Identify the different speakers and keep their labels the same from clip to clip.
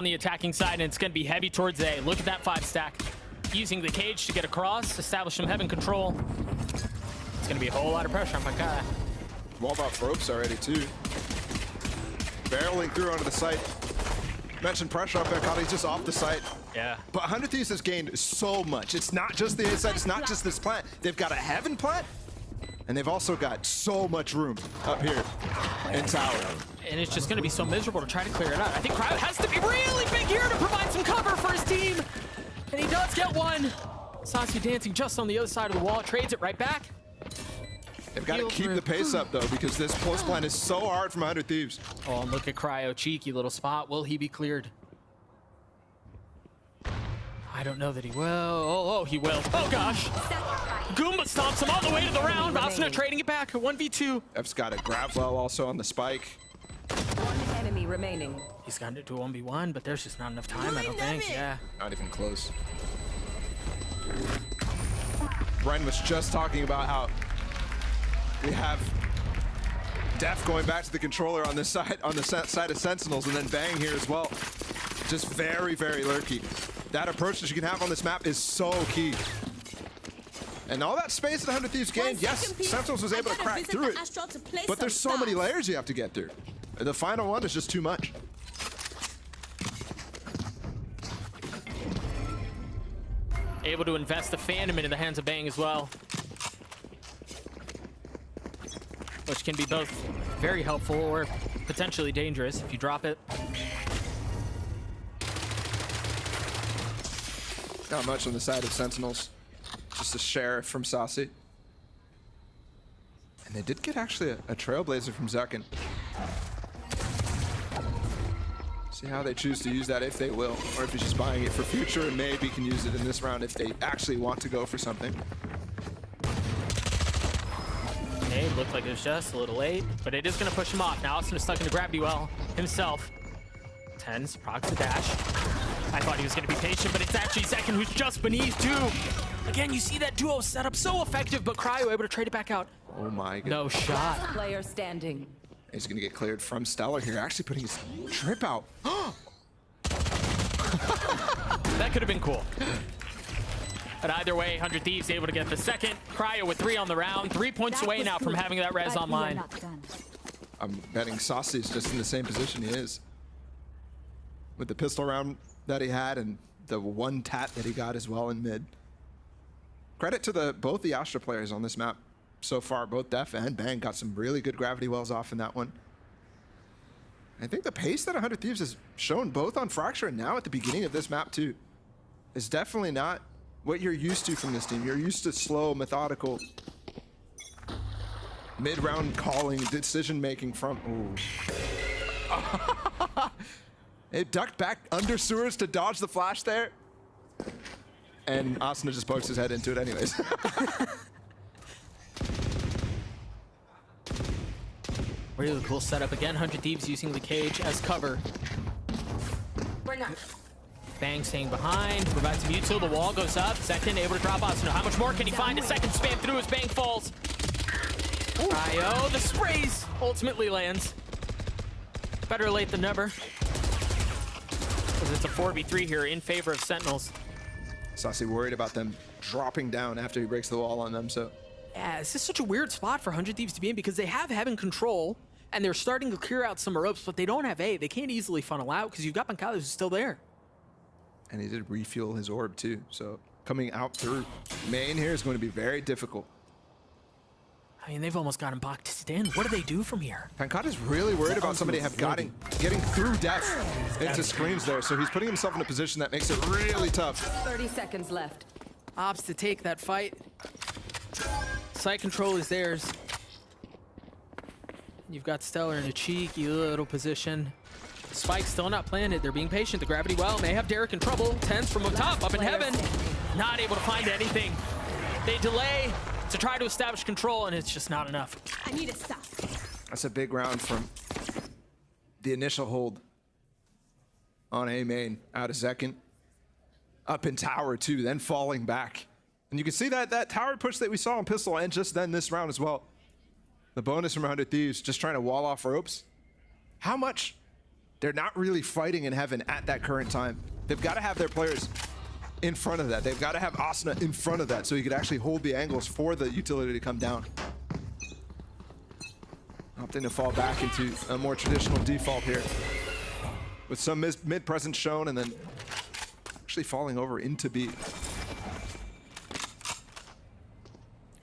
Speaker 1: on the attacking side, and it's going to be heavy towards A. Look at that 5 stack. Using the cage to get across, establish some heaven control. It's going to be a whole lot of pressure on Pankaj.
Speaker 2: Walled off ropes already, too. Barreling through onto the site. Mentioned pressure on Pankaj, he's just off the site.
Speaker 1: Yeah.
Speaker 2: But 100 Thieves has gained so much. It's not just the inside, it's not just this plant. They've got a heaven plant, and they've also got so much room up here in tower.
Speaker 1: And it's just going to be so miserable to try to clear it out. I think Cryo has to be really big here to provide some cover for his team. And he does get one. Saucy dancing just on the other side of the wall, trades it right back.
Speaker 2: They've got to keep the pace up, though, because this post plan is so hard from 100 Thieves.
Speaker 1: Oh, and look at Cryo, cheeky little spot. Will he be cleared? I don't know that he will. Oh, he will. Oh, gosh. Goomba stomps him all the way to the round. Asuna trading it back. 1v2.
Speaker 2: F's got a grab well also on the spike.
Speaker 3: One enemy remaining.
Speaker 1: He's gotten it to a 1v1, but there's just not enough time, I don't think. Yeah.
Speaker 2: Not even close. Bren was just talking about how we have Def going back to the controller on this side, on the side of Sentinels, and then Bang here as well. Just very, very lurky. That approach that you can have on this map is so key. And all that space that 100 Thieves gained, yes, Sentinels was able to crack through it, but there's so many layers you have to get through. The final one is just too much.
Speaker 1: Able to invest the Phantom into the hands of Bang as well. Which can be both very helpful or potentially dangerous if you drop it.
Speaker 2: Not much on the side of Sentinels. Just a sheriff from Saucy. And they did get actually a Trailblazer from Zuckin. See how they choose to use that, if they will, or if he's just buying it for future and maybe can use it in this round if they actually want to go for something.
Speaker 1: Okay, looked like it was just a little late, but it is going to push him off. Now Austin is stuck in the gravity well himself. Tens, procs the dash. I thought he was going to be patient, but it's actually Second who's just beneath too. Again, you see that duo setup so effective, but Cryo able to trade it back out.
Speaker 2: Oh my god.
Speaker 1: No shot.
Speaker 3: Player standing.
Speaker 2: He's going to get cleared from Stellar here, actually putting his trip out.
Speaker 1: That could have been cool. But either way, 100 Thieves able to get the second. Cryo with 3 on the round. 3 points away now from having that res online.
Speaker 2: I'm betting Saucy's just in the same position he is. With the pistol round that he had and the one tat that he got as well in mid. Credit to both the Astra players on this map so far. Both Def and Bang got some really good gravity wells off in that one. I think the pace that 100 Thieves has shown both on Fracture and now at the beginning of this map too is definitely not what you're used to from this team. You're used to slow, methodical, mid-round calling, decision-making from... Ooh. It ducked back under sewers to dodge the flash there. And Asuna just pokes his head into it anyways.
Speaker 1: Really cool setup. Again, 100 Thieves using the cage as cover.
Speaker 3: Bring up.
Speaker 1: Bang staying behind, provides some util. The wall goes up. Second able to drop Asuna. How much more can he find? A second spam through as Bang falls. Cryo, the sprays ultimately lands. Better late than never. Because it's a 4v3 here in favor of Sentinels.
Speaker 2: Saucy worried about them dropping down after he breaks the wall on them, so...
Speaker 1: Yeah, this is such a weird spot for 100 Thieves to be in because they have heaven control and they're starting to clear out some ropes, but they don't have A. They can't easily funnel out because you've got Pankaj who's still there.
Speaker 2: And he did refuel his orb too, so coming out through main here is going to be very difficult.
Speaker 1: I mean, they've almost got him boxed in. What do they do from here?
Speaker 2: Pankaj is really worried about somebody getting through Death into screams there, so he's putting himself in a position that makes it really tough.
Speaker 3: 30 seconds left.
Speaker 1: Opts to take that fight. Site control is theirs. You've got Stellar in a cheeky little position. Spike still not planted. They're being patient. The gravity well may have Derek in trouble. Tens from up top, up in heaven. Not able to find anything. They delay to try to establish control, and it's just not enough.
Speaker 3: I need to stop.
Speaker 2: That's a big round from the initial hold on A main out of second. Up in tower too, then falling back. And you can see that tower push that we saw on Pistol and just then this round as well. The bonus from 100 Thieves just trying to wall off ropes. How much They're not really fighting in heaven at that current time. They've got to have their players in front of that. They've got to have Asuna in front of that so he could actually hold the angles for the utility to come down. Opting to fall back into a more traditional default here, with some mid presence shown and then actually falling over into B.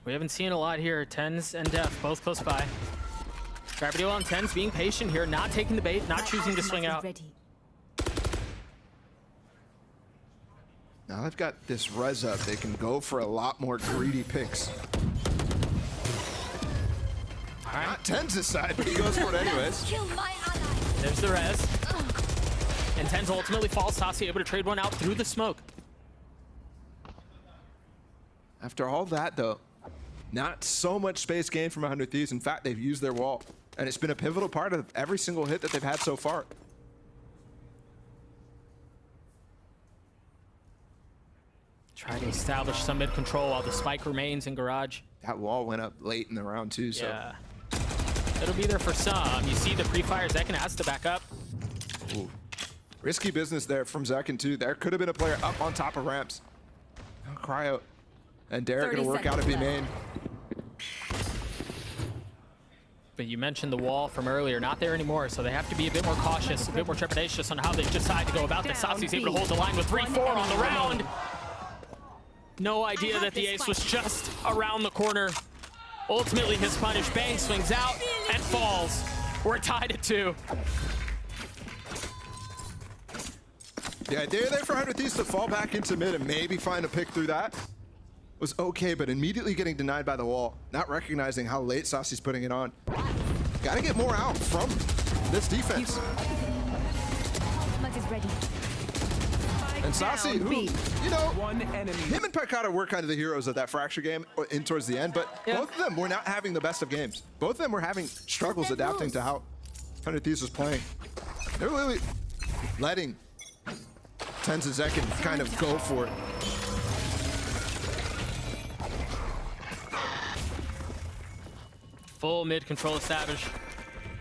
Speaker 1: We haven't seen a lot here. Tens and Def both close by. Gravity on Tens being patient here, not taking the bait, not choosing to swing out.
Speaker 2: Now they've got this res up. They can go for a lot more greedy picks.
Speaker 1: All right.
Speaker 2: Not Tens' side, but he goes for it anyways.
Speaker 1: There's the res. And Tens ultimately falls. Sasi able to trade one out through the smoke.
Speaker 2: After all that, though, not so much space gained from 100 Thieves. In fact, they've used their wall, and it's been a pivotal part of every single hit that they've had so far.
Speaker 1: Try to establish some mid-control while the spike remains in garage.
Speaker 2: That wall went up late in the round, too, so...
Speaker 1: Yeah. It'll be there for some. You see the pre-fire. Zekin has to back up.
Speaker 2: Ooh. Risky business there from Zekin, too. There could have been a player up on top of ramps. Oh, Cryo. And Derek gonna work out of B main.
Speaker 1: But you mentioned the wall from earlier, not there anymore, so they have to be a bit more cautious, a bit more trepidatious on how they decide to go about this. Sasi's able to hold the line with 3-4 on the round. No idea that the ace was just around the corner. Ultimately, his punish. Bang swings out and falls. We're tied at 2.
Speaker 2: The idea there for 100 Thieves to fall back into mid and maybe find a pick through that was okay, but immediately getting denied by the wall, not recognizing how late Sasi's putting it on. Gotta get more out from this defense. And Sasi, who, you know, him and Pekata were kind of the heroes of that Fracture game in towards the end, but both of them were not having the best of games. Both of them were having struggles adapting to how 100 Thieves was playing. They were really letting Tens and Zekin kind of go for it.
Speaker 1: Full mid control established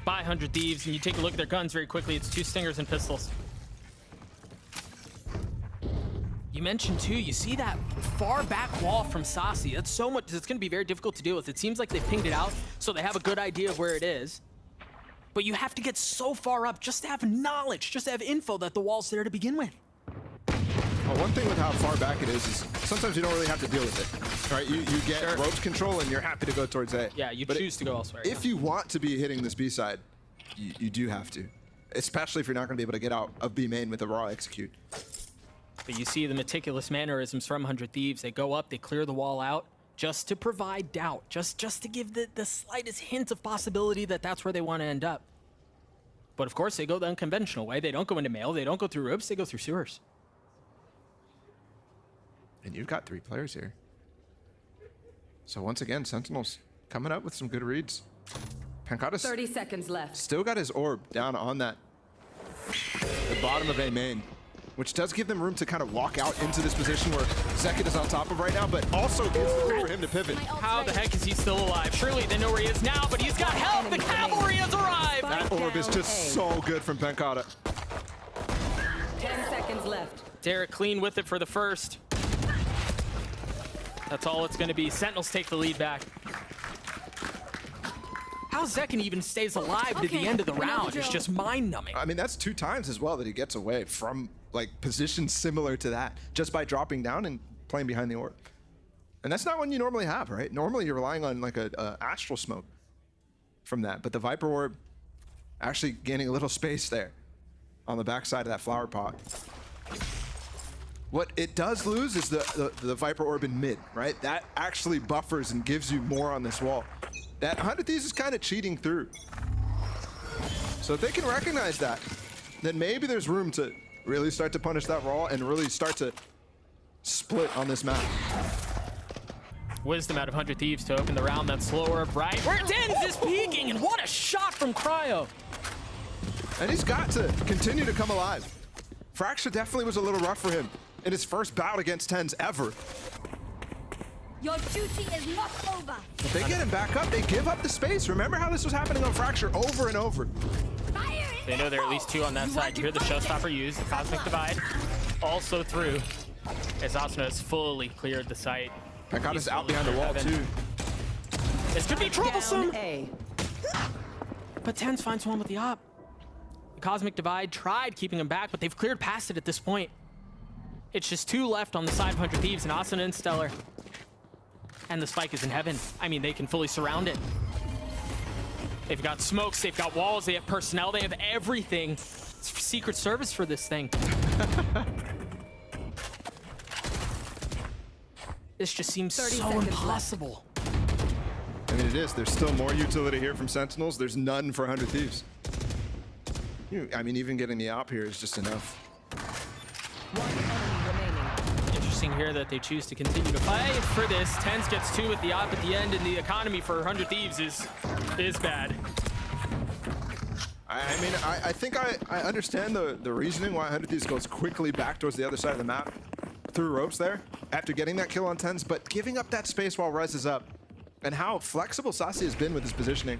Speaker 1: by 100 Thieves, and you take a look at their guns very quickly. It's 2 stingers and pistols. You mentioned too, you see that far back wall from Sasi. That's so much, it's gonna be very difficult to deal with. It seems like they've pinged it out, so they have a good idea of where it is. But you have to get so far up just to have knowledge, just to have info that the wall's there to begin with.
Speaker 2: Well, one thing with how far back it is sometimes you don't really have to deal with it. Right? You get ropes control and you're happy to go towards A.
Speaker 1: Yeah, you choose to go elsewhere.
Speaker 2: If you want to be hitting this B side, you do have to. Especially if you're not going to be able to get out of B main with a raw execute.
Speaker 1: But you see the meticulous mannerisms from 100 Thieves. They go up, they clear the wall out just to provide doubt, just to give the slightest hint of possibility that that's where they want to end up. But of course, they go the unconventional way. They don't go into mail, they don't go through ropes, they go through sewers.
Speaker 2: And you've got 3 players here. So once again, Sentinels coming up with some good reads. Pankata's
Speaker 3: 30 seconds left.
Speaker 2: still got his orb down on the bottom of A main, which does give them room to kind of walk out into this position where Zekin is on top of right now, but also gives room for him to pivot.
Speaker 1: How the heck is he still alive? Surely they know where he is now, but he's got help. The cavalry has arrived.
Speaker 2: That orb is just so good from Pankata.
Speaker 3: 10 seconds left.
Speaker 1: Derek clean with it for the first. That's all it's going to be. Sentinels take the lead back. How Zekin even stays alive to the end of the round is just mind-numbing.
Speaker 2: I mean, that's 2 times as well that he gets away from like positions similar to that just by dropping down and playing behind the orb. And that's not one you normally have, right? Normally you're relying on like a astral smoke from that, but the Viper orb actually gaining a little space there on the backside of that flower pot. What it does lose is the Viper orb in mid, right? That actually buffers and gives you more on this wall. That 100 Thieves is kind of cheating through. So if they can recognize that, then maybe there's room to really start to punish that wall and really start to split on this map.
Speaker 1: Wisdom out of 100 Thieves to open the round. That slower, right? Where Dens is peeking, and what a shot from Cryo.
Speaker 2: And he's got to continue to come alive. Fracture definitely was a little rough for him in his first bout against Tens ever.
Speaker 4: Your duty is not over.
Speaker 2: But they get him back up, they give up the space. Remember how this was happening on Fracture over and over.
Speaker 4: Fire
Speaker 1: They know there are at least 2 on that side. You hear the showstopper used. The Cosmic Divide also through. As Asuna has fully cleared the site.
Speaker 2: Pankata's out behind the wall too.
Speaker 1: This could be troublesome.
Speaker 3: Down A.
Speaker 1: But THIEVES finds one with the op. The Cosmic Divide tried keeping him back, but they've cleared past it at this point. It's just 2 left on the side of 100 Thieves, and Asuna and Stellar. And the spike is in heaven. I mean, they can fully surround it. They've got smokes, they've got walls, they have personnel, they have everything. It's Secret Service for this thing. This just seems
Speaker 3: 30
Speaker 1: so
Speaker 3: seconds
Speaker 1: impossible.
Speaker 2: I mean, it is. There's still more utility here from Sentinels. There's none for 100 Thieves. I mean, even getting the op here is just enough.
Speaker 3: One enemy remaining.
Speaker 1: Interesting here that they choose to continue to fight for this. THIEVES gets 2 with the op at the end, and the economy for 100 Thieves is bad.
Speaker 2: I mean, I think I understand the reasoning why 100 Thieves goes quickly back towards the other side of the map through ropes there after getting that kill on THIEVES, but giving up that space while Rez is up and how flexible Sasi has been with his positioning.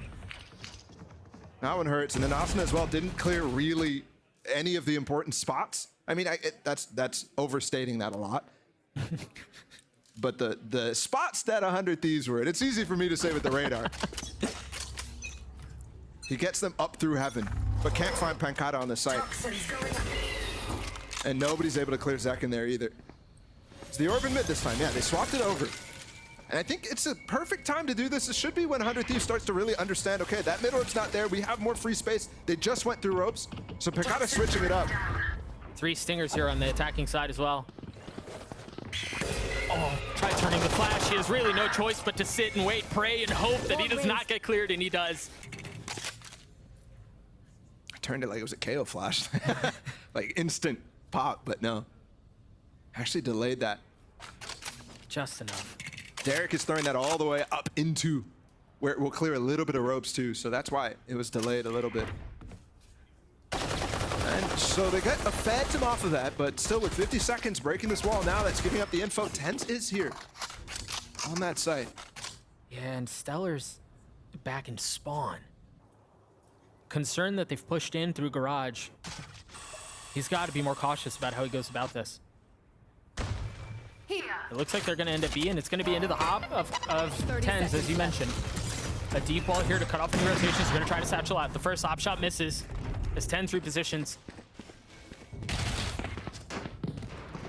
Speaker 2: That one hurts, and then Asuna as well didn't clear really any of the important spots. I mean, that's overstating that a lot. But the spots that 100 Thieves were in, it's easy for me to say with the radar. He gets them up through heaven, but can't find Pankata on the site. And nobody's able to clear Zek in there either. It's the orb in mid this time. Yeah, they swapped it over. And I think it's a perfect time to do this. It should be when 100 Thieves starts to really understand, okay, that mid orb's not there. We have more free space. They just went through ropes. So Pankata's switching it up.
Speaker 1: 3 stingers here on the attacking side as well. Oh, try turning the flash. He has really no choice but to sit and wait, pray, and hope that he does not get cleared, and he does.
Speaker 2: I turned it like it was a KO flash. Like instant pop, but no. Actually delayed that.
Speaker 1: Just enough.
Speaker 2: Derek is throwing that all the way up into where it will clear a little bit of ropes too, so that's why it was delayed a little bit. And so they get a phantom off of that, but still with 50 seconds breaking this wall now, that's giving up the info. THIEVES is here on that site.
Speaker 1: Yeah, and Stellar's back in spawn. Concerned that they've pushed in through garage. He's got to be more cautious about how he goes about this. It looks like they're going to end up being. It's going to be into the hop of THIEVES, as you mentioned. A deep wall here to cut off any rotations. They're going to try to satchel out. The first op shot misses as THIEVES repositions.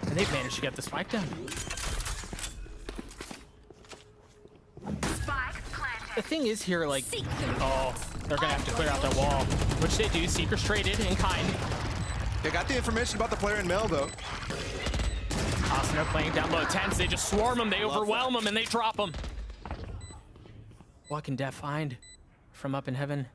Speaker 1: And they've managed to get the spike down. The thing is here, like, oh, they're going to have to clear out that wall, which they do. Seekers traded in kind.
Speaker 2: They got the information about the player in Mel, though.
Speaker 1: Asuna playing down low. THIEVES, they just swarm him, they overwhelm him, and they drop him. What can Def find from up in heaven?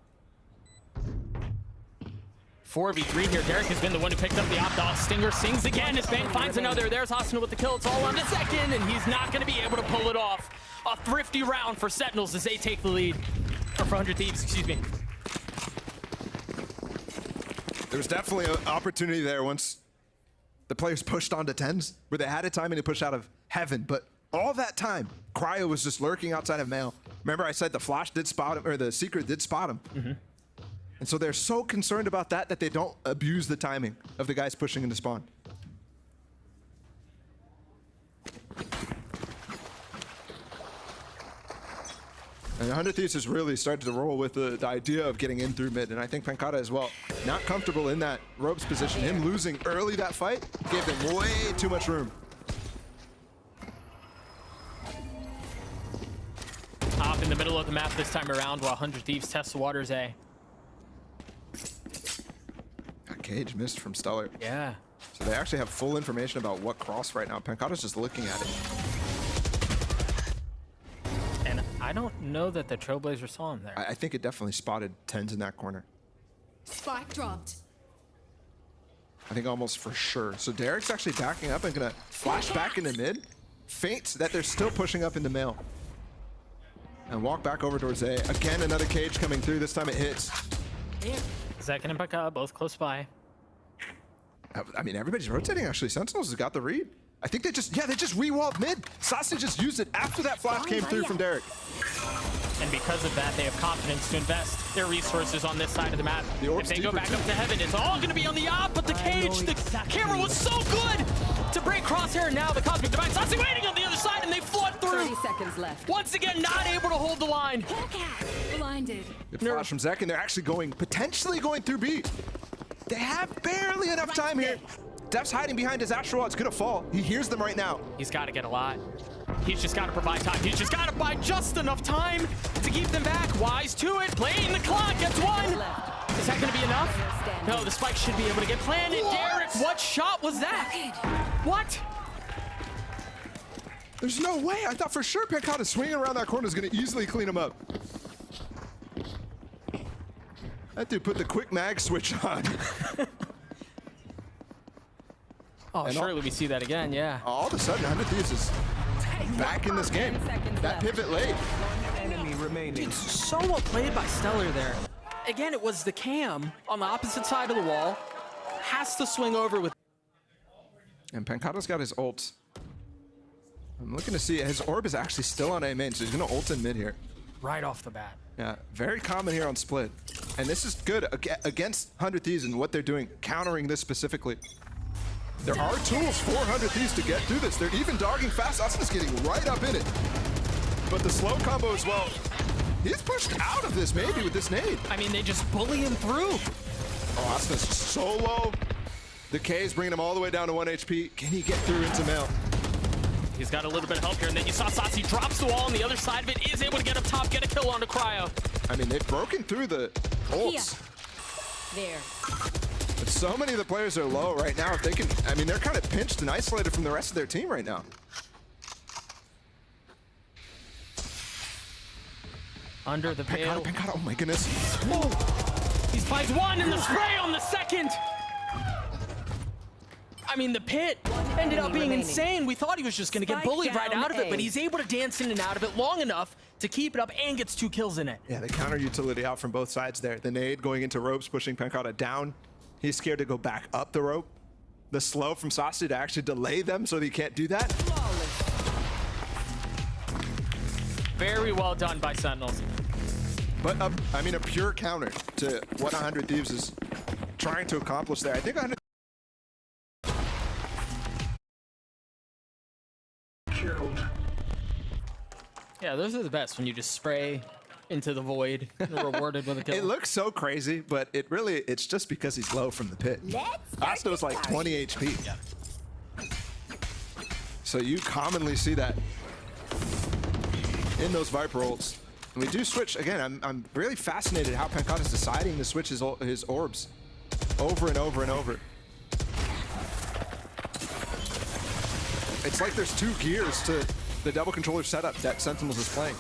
Speaker 1: 4v3 here. Derek has been the one who picked up the op. Stinger sings again as Bang finds another. There's Asuna with the kill. It's all on the second, and he's not going to be able to pull it off. A thrifty round for Sentinels as they take the lead. Or for 100 Thieves, excuse me.
Speaker 2: There was definitely an opportunity there once the players pushed onto THIEVES, where they had a timing to push out of heaven, but all that time, Cryo was just lurking outside of Mail. Remember I said the flash did spot him, or the secret did spot him. Mm-hmm. And so they're so concerned about that they don't abuse the timing of the guys pushing into spawn. And 100 Thieves has really started to roll with the idea of getting in through mid, and I think Pankata as well. Not comfortable in that ropes position. Him losing early that fight gave them way too much room.
Speaker 1: Op in the middle of the map this time around while 100 Thieves test the waters A.
Speaker 2: That cage missed from Stellar.
Speaker 1: Yeah.
Speaker 2: So they actually have full information about what cross right now. Pankata's just looking at it.
Speaker 1: And I don't know that the Trailblazer saw him there.
Speaker 2: I think it definitely spotted THIEVES in that corner.
Speaker 4: Spike dropped.
Speaker 2: I think almost for sure. So Derek's actually backing up and gonna flash back into mid. Feints that they're still pushing up into Mail. And walk back over towards A. Again, another cage coming through. This time it hits.
Speaker 1: Zek and Pankata both close by.
Speaker 2: I mean, everybody's rotating actually. Sentinels has got the read. I think they just re-walled mid. Sasi just used it after that flash came through from Derek.
Speaker 1: And because of that, they have confidence to invest their resources on this side of the map. If they go back up to heaven, it's all going to be on the op, but the cage, the camera was so good to break crosshair, and now the Cosmic Divine Saucy waiting on the other side, and they flood through.
Speaker 3: 30 seconds left.
Speaker 1: Once again, not able to hold the line.
Speaker 4: Blinded.
Speaker 2: Good flash from Zek, and they're actually potentially going through B. They have barely enough time here. Def's hiding behind his astral. It's gonna fall. He hears them right now.
Speaker 1: He's got to get a lot. He's just got to provide time. He's just got to buy just enough time to keep them back. Wise to it. Playing the clock. Gets one. Is that going to be enough? No, the spike should be able to get planted. Derek, what shot was that? What?
Speaker 2: There's no way. I thought for sure Pancata swinging around that corner is gonna easily clean him up. That dude put the quick mag switch on.
Speaker 1: Oh,
Speaker 2: And
Speaker 1: surely we see that again, yeah.
Speaker 2: All of a sudden, 100 Thieves is back in this game.
Speaker 3: 10 seconds
Speaker 2: That
Speaker 3: left.
Speaker 2: pivot late.
Speaker 5: Enemy remaining.
Speaker 1: It's so well played by Stellar there. Again, it was the cam on the opposite side of the wall. Has to swing over with...
Speaker 2: And Pancata's got his ult. I'm looking to see, his orb is actually still on A main, so he's gonna ult in mid here.
Speaker 1: right off the bat.
Speaker 2: Yeah, very common here on split. And this is good against 100 Thieves and what they're doing, countering this specifically. There are tools for 100 Thieves to get through this. They're even dogging fast. Asna's getting right up in it. But the slow combo as well. He's pushed out of this maybe with this nade.
Speaker 1: I mean, they just bully him through.
Speaker 2: Oh, Asna's so low. The K is bringing him all the way down to 1 HP. Can he get through into Mail?
Speaker 1: He's got a little bit of help here, and then you saw Saucy drops the wall on the other side of it, is able to get up top, get a kill onto Cryo.
Speaker 2: I mean, they've broken through the ults.
Speaker 4: There.
Speaker 2: But so many of the players are low right now. If they can, I mean, they're kind of pinched and isolated from the rest of their team right now.
Speaker 1: Under the veil.
Speaker 2: Pancata, oh my goodness.
Speaker 1: Whoa. He finds one in the spray on the second. I mean, the pit ended up being insane. We thought he was just going to get bullied right out of it, but he's able to dance in and out of it long enough to keep it up and gets 2 kills in it.
Speaker 2: Yeah, the counter utility out from both sides there. The nade going into ropes, pushing Pancata down. He's scared to go back up the rope. The slow from Saucy to actually delay them so that he can't do that.
Speaker 1: Very well done by Sentinels.
Speaker 2: But, I mean, a pure counter to what 100 Thieves is trying to accomplish there. I think 100
Speaker 1: Yeah, those are the best when you just spray into the void and are rewarded with a kill.
Speaker 2: It looks so crazy, but it's just because he's low from the pit. Asta was like 20 HP.
Speaker 1: Yeah.
Speaker 2: So you commonly see that in those Viper ults. And we do switch, again, I'm really fascinated how Pancata's deciding to switch his orbs over and over and over. It's like there's 2 gears to the double controller setup that Sentinels is playing.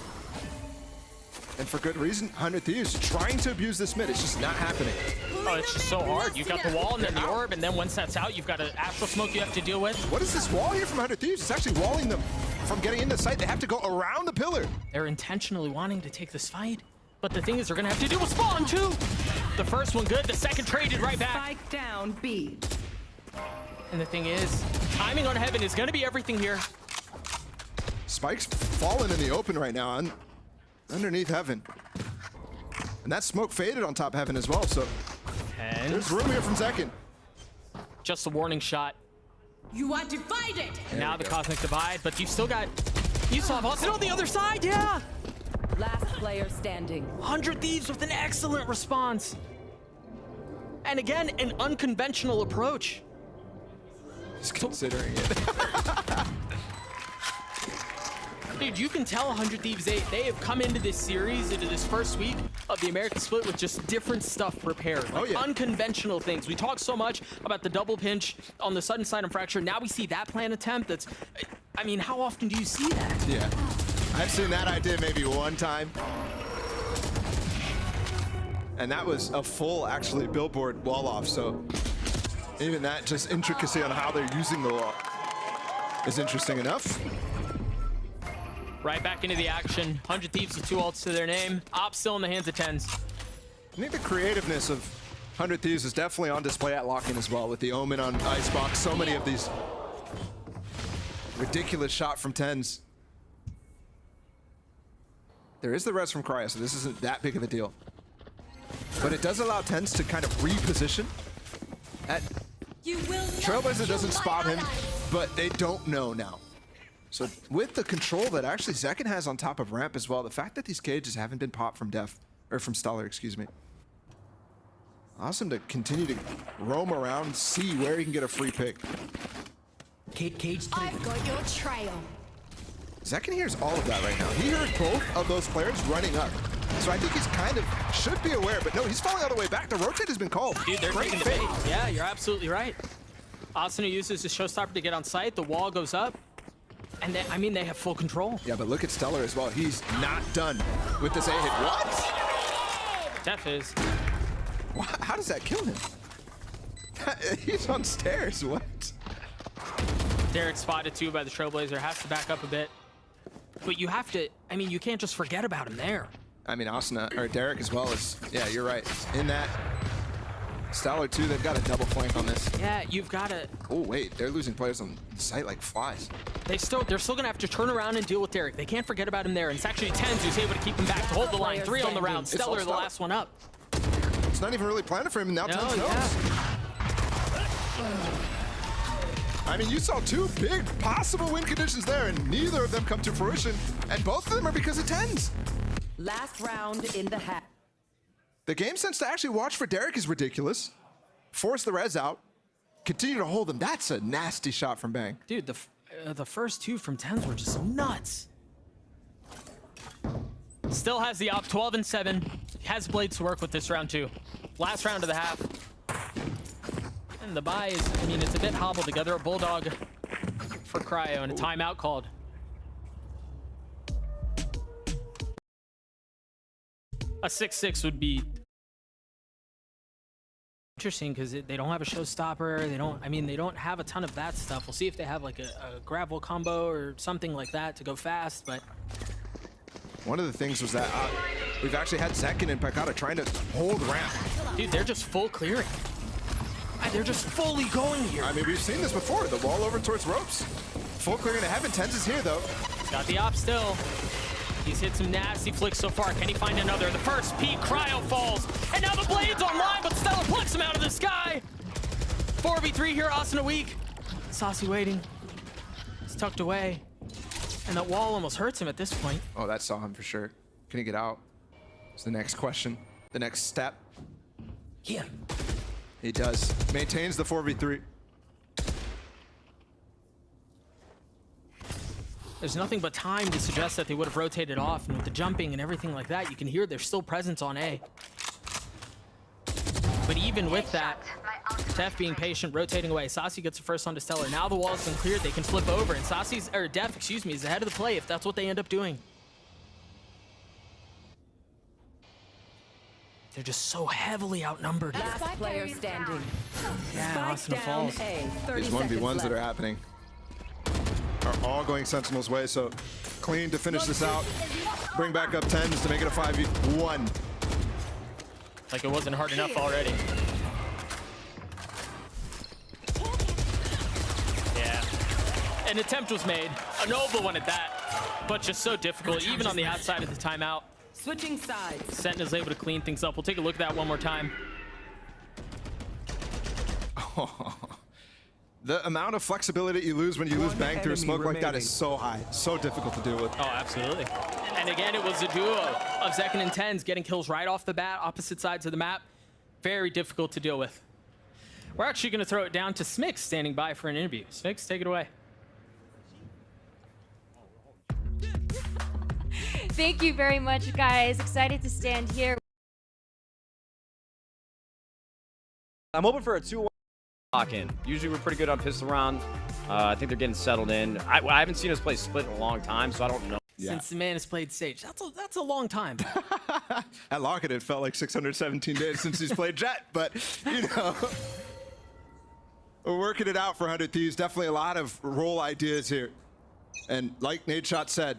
Speaker 2: And for good reason, 100 Thieves trying to abuse this mid. It's just not happening.
Speaker 1: Oh, it's just so hard. You've got the wall and then the orb, and then once that's out, you've got an astral smoke you have to deal with.
Speaker 2: What is this wall here from 100 Thieves? It's actually walling them from getting into the site. They have to go around the pillar.
Speaker 1: They're intentionally wanting to take this fight, but the thing is they're going to have to deal with spawn too. The first one good, the second traded right back.
Speaker 3: Spike down B.
Speaker 1: And the thing is, timing on Heaven is going to be everything here.
Speaker 2: Spike's falling in the open right now underneath Heaven. And that smoke faded on top Heaven as well, so
Speaker 1: And
Speaker 2: there's room here from Zekin.
Speaker 1: just a warning shot.
Speaker 4: You are divided.
Speaker 1: Now the Cosmic Divide, but you've still got... You saw Austin on the other side, yeah!
Speaker 3: Last player standing.
Speaker 1: 100 Thieves with an excellent response. And again, an unconventional approach.
Speaker 2: He's considering it.
Speaker 1: Dude, you can tell 100 Thieves, they have come into this series, into this first week of the American split with just different stuff prepared. Like
Speaker 2: yeah.
Speaker 1: Unconventional things. We talked so much about the double pinch on the sudden side and fracture. Now we see that plan attempt that's... I mean, how often do you see that?
Speaker 2: Yeah. I've seen that idea maybe one time. And that was a full, actually, billboard wall off, so even that just intricacy on how they're using the wall is interesting enough.
Speaker 1: Right back into the action. 100 Thieves with 2 ults to their name. Op still in the hands of Tens.
Speaker 2: I think the creativeness of 100 Thieves is definitely on display at Lock-In as well, with the Omen on Icebox. So many of these ridiculous shot from Tens. There is the res from Cryo, so this isn't that big of a deal. But it does allow THIEVES to kind of reposition. Trailblazer doesn't spot him, but they don't know now. So with the control that actually Zekin has on top of ramp as well, the fact that these cages haven't been popped from from Stellar, excuse me. Awesome to continue to roam around, see where he can get a free pick.
Speaker 5: Cage
Speaker 4: I've got your trail.
Speaker 2: Zekin hears all of that right now. He heard both of those players running up. So I think he's kind of should be aware, but no, he's falling all the way back. The rotate has been called.
Speaker 1: Dude, they're
Speaker 2: Great
Speaker 1: taking the
Speaker 2: fake.
Speaker 1: bait. Yeah, you're absolutely right. Asuna uses his showstopper to get on site. The wall goes up. And they, I mean, they have full control.
Speaker 2: Yeah, but look at Stellar as well. He's not done with this A-hit. What?
Speaker 1: Def is.
Speaker 2: How does that kill him? He's on stairs. What?
Speaker 1: Derek spotted too by the Trailblazer. Has to back up a bit. But you have to, I mean, you can't just forget about him there.
Speaker 2: I mean, Asuna, or Derek as well is, yeah, you're right. In that, Stellar too, they've got a double flank on this.
Speaker 1: Yeah, you've got to.
Speaker 2: Oh, wait, they're losing players on the site like flies.
Speaker 1: They're still gonna have to turn around and deal with Derek. They can't forget about him there. And it's actually THIEVES who's able to keep him back to hold the line. 3 on the round.
Speaker 2: It's all
Speaker 1: Stellar, the last one up.
Speaker 2: It's not even really planned for him, and now THIEVES knows.
Speaker 1: Yeah.
Speaker 2: I mean, you saw 2 big possible win conditions there, and neither of them come to fruition, and both of them are because of THIEVES.
Speaker 3: Last round in the half.
Speaker 2: The game sense to actually watch for Derek is ridiculous. Force the res out, continue to hold him. That's a nasty shot from Bang.
Speaker 1: Dude, the first 2 from THIEVES were just nuts. Still has the op, 12 and 7. Has blades to work with this round too. Last round of the half. And the buy is, I mean, it's a bit hobbled together. A Bulldog for Cryo and a timeout called. A 6-6 would be interesting because they don't have a showstopper. They don't, I mean, they don't have a ton of that stuff. We'll see if they have like a gravel combo or something like that to go fast, but.
Speaker 2: One of the things was that we've actually had Zekin and Pekata trying to hold ramp.
Speaker 1: Dude, they're just full clearing. They're just fully going here.
Speaker 2: I mean, we've seen this before. The wall over towards ropes. Full clearing to heaven. THIEVES is here, though.
Speaker 1: He's got the op still. He's hit some nasty flicks so far. Can he find another? The first peak, Cryo falls. And now the blade's online, but Stellar plucks him out of the sky. 4v3 here, Asuna weak. Saucy waiting. He's tucked away. And that wall almost hurts him at this point.
Speaker 2: Oh, that saw him for sure. Can he get out? It's the next question. The next step.
Speaker 5: Here.
Speaker 2: He does. Maintains the 4v3.
Speaker 1: There's nothing but time to suggest that they would have rotated off, and with the jumping and everything like that, you can hear there's still presence on A. But even with that, Def being patient, rotating away, Saucy gets the first on to Stellar. Now the wall's been cleared, they can flip over, and Def, excuse me, is ahead of the play if that's what they end up doing. They're just so heavily outnumbered.
Speaker 3: Last player standing.
Speaker 1: Yeah,
Speaker 3: Spike
Speaker 1: Asuna
Speaker 3: down
Speaker 1: falls.
Speaker 3: A. 30
Speaker 2: These
Speaker 3: seconds
Speaker 2: 1v1s that are
Speaker 3: left.
Speaker 2: happening are all going Sentinel's way, so clean to finish this out. Bring back up THIEVES to make it a 5v1.
Speaker 1: Like it wasn't hard enough already. Yeah. An attempt was made. A noble one at that. But just so difficult, even on the outside of the timeout.
Speaker 3: Switching sides.
Speaker 1: Sentinel's able to clean things up. We'll take a look at that one more time.
Speaker 2: The amount of flexibility you lose when you lose Bang through a
Speaker 5: enemy
Speaker 2: smoke like that
Speaker 5: remaining.
Speaker 2: is so high. So difficult to deal with.
Speaker 1: Oh, absolutely. And again, it was a duo of Zekin and THIEVES getting kills right off the bat, opposite sides of the map. Very difficult to deal with. We're actually going to throw it down to Smix standing by for an interview. Smix, take it away.
Speaker 6: Thank you very much, guys. Excited to stand here.
Speaker 7: I'm hoping for a 2-1 lock-in. Usually we're pretty good on pistol round. I think they're getting settled in. I haven't seen us play split in a long time, so I don't know.
Speaker 2: Yeah.
Speaker 1: Since the man has played Sage. That's a long time.
Speaker 2: At Lockett, it felt like 617 days since he's played Jet, but, you know, we're working it out for 100 Thieves. Definitely a lot of role ideas here. And like Nadeshot said,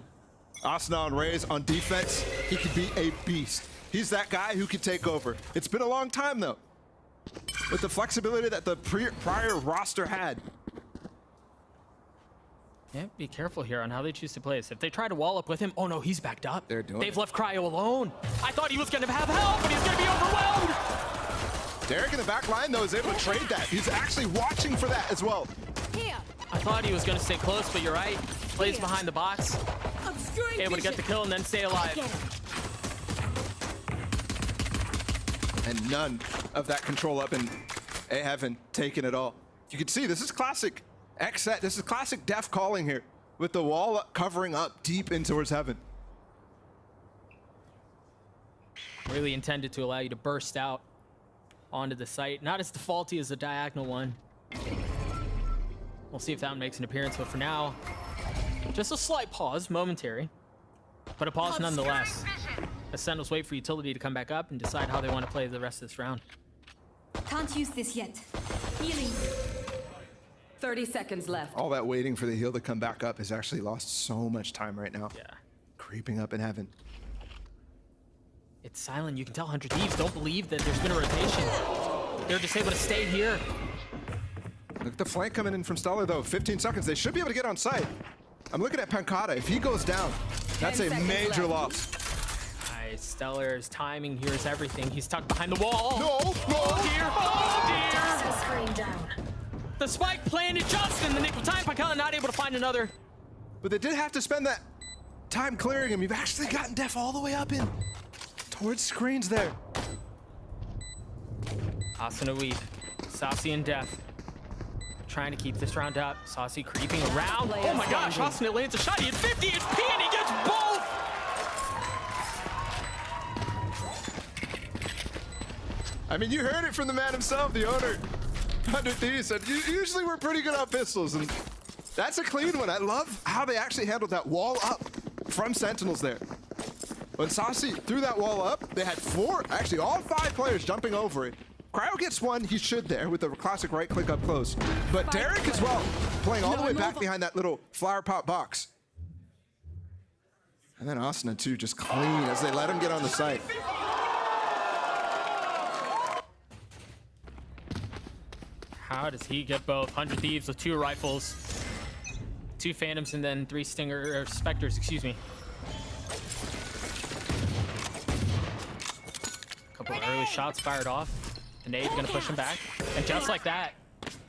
Speaker 2: Asuna and Raze on defense, he could be a beast. He's that guy who could take over. It's been a long time, though, with the flexibility that the prior roster had.
Speaker 1: Yeah, be careful here on how they choose to play this. If they try to wall up with him, oh no, he's backed up.
Speaker 2: They're doing
Speaker 1: They've
Speaker 2: it.
Speaker 1: left Cryo alone. I thought he was gonna have help, but he's gonna be overwhelmed.
Speaker 2: Derek in the back line, though, is able to trade that. He's actually watching for that as well.
Speaker 4: Here.
Speaker 1: I thought he was gonna stay close, but you're right. Plays behind the box,
Speaker 4: Obscuring
Speaker 1: able to get the
Speaker 4: vision.
Speaker 1: kill and then stay alive.
Speaker 4: Get him.
Speaker 2: And none of that control up, and they haven't taken it all. You can see this is classic X-Set. This is classic Def calling here with the wall covering up deep in towards heaven.
Speaker 1: Really intended to allow you to burst out onto the site. Not as defaulty as the diagonal one. We'll see if that one makes an appearance, but for now, just a slight pause, momentary, but a pause nonetheless. As Sentinels wait for utility to come back up and decide how they want to play the rest of this round.
Speaker 4: Can't use this yet. Healing.
Speaker 3: 30 seconds left.
Speaker 2: All that waiting for the heal to come back up has actually lost so much time right now.
Speaker 1: Yeah.
Speaker 2: Creeping up in heaven.
Speaker 1: It's silent. You can tell 100 Thieves don't believe that there's been a rotation. They're just able to stay here.
Speaker 2: Look at the flank coming in from Stellar, though. 15 seconds. They should be able to get on site. I'm looking at Pancata. If he goes down, that's
Speaker 3: 10
Speaker 2: a
Speaker 3: seconds
Speaker 2: major
Speaker 3: left.
Speaker 2: loss.
Speaker 1: Nice. Stellar's timing here is everything. He's tucked behind the wall.
Speaker 2: No, no.
Speaker 1: Oh dear. Oh dear.
Speaker 4: Screen down.
Speaker 1: The spike planted just in the nick of time. Pancata not able to find another.
Speaker 2: But they did have to spend that time clearing him. You've actually gotten Def all the way up in towards screens there.
Speaker 1: Asuna weak. Saucy and Death trying to keep this round up. Saucy creeping around. Oh my gosh, Asuna lands a shot. He had 50 HP and he gets both.
Speaker 2: I mean, you heard it from the man himself, the owner. 100 Thieves said, usually we're pretty good on pistols, and that's a clean one. I love how they actually handled that wall up from Sentinels there. When Saucy threw that wall up, they had actually all 5 players jumping over it. Cryo gets one, he should there, with the classic right click up close. But Derek as well, playing all the way back behind that little flower pot box. And then Asuna too, just clean as they let him get on the site.
Speaker 1: How does he get both? 100 Thieves with 2 rifles, 2 Phantoms, and then 3 Spectres, excuse me. Couple of early shots fired off. The nade gonna push him back. And just like that,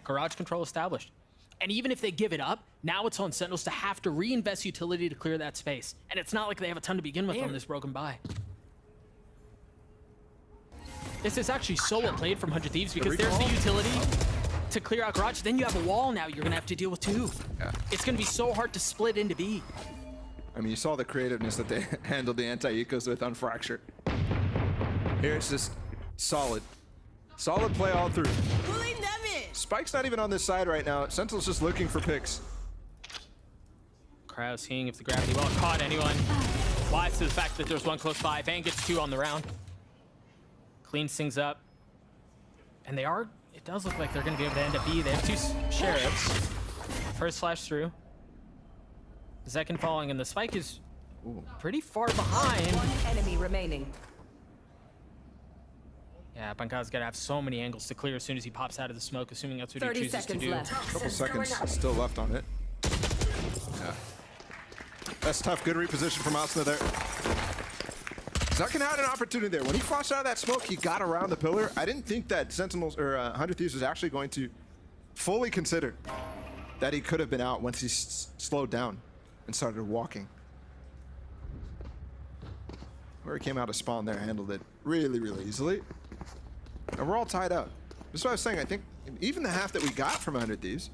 Speaker 1: garage control established. And even if they give it up, now it's on Sentinels to have to reinvest utility to clear that space. And it's not like they have a ton to begin with on this broken buy. This is actually so well played from 100 Thieves because there's the utility to clear out garage. Then you have a wall now you're gonna have to deal with 2.
Speaker 2: Yeah.
Speaker 1: It's gonna be so hard to split into B.
Speaker 2: I mean, you saw the creativeness that they handled the anti-ecos with on Fracture. Here it's just solid play all through.
Speaker 3: Pulling them in.
Speaker 2: Spike's not even on this side right now. Sentinel's just looking for picks.
Speaker 1: Crowd seeing if the gravity well caught anyone. Wise to the fact that there's one close by. Bang gets 2 on the round. Cleans things up. And they are, it does look like they're going to be able to end up B. They have 2 sheriffs. First flash through. The second falling, and the spike is pretty far behind.
Speaker 3: One enemy remaining.
Speaker 1: Yeah, Pancata's got to have so many angles to clear as soon as he pops out of the smoke, assuming that's what he
Speaker 3: 30
Speaker 1: chooses to
Speaker 3: seconds
Speaker 1: do.
Speaker 3: left.
Speaker 2: Couple seconds still left on it. Yeah. That's tough. Good reposition from Asuna there. Zuckin had an opportunity there. When he flashed out of that smoke, he got around the pillar. I didn't think that Sentinels or 100 Thieves was actually going to fully consider that he could have been out once he slowed down and started walking. Where he came out of spawn there, handled it really, really easily. And we're all tied up. This is what I was saying. I think even the half that we got from 100 Thieves,